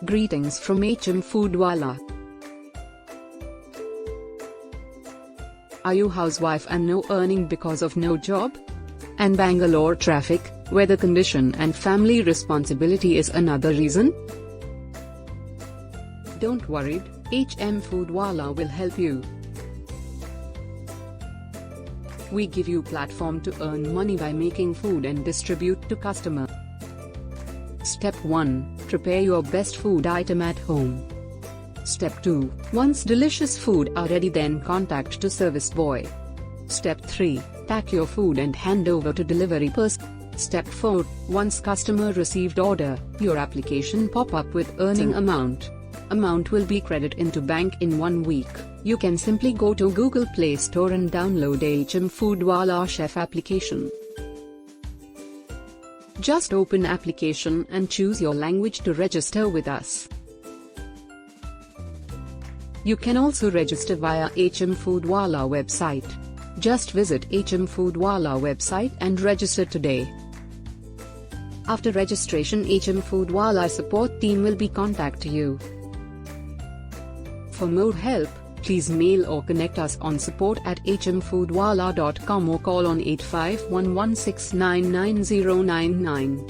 Greetings from Hmfoodwala. Are you housewife and no earning because of no job? And Bangalore traffic, weather condition and family responsibility is another reason? Don't worry, Hmfoodwala will help you. We give you platform to earn money by making food and distribute to customer. Step 1. Prepare your best food item at home. Step 2. Once delicious food are ready, then contact to service boy. Step 3. Pack your food and hand over to delivery person. Step 4. Once customer received order, your application pop up with earning amount. Amount will be credited into bank in 1 week. You can simply go to Google Play Store and download Hmfoodwala Chef application. Just open application and choose your language to register with us. You can also register via Hmfoodwala website. Just visit Hmfoodwala website and register today. After registration, Hmfoodwala support team will be contact you. For more help, please mail or connect us on support@hmfoodwala.com or call on 8511699099.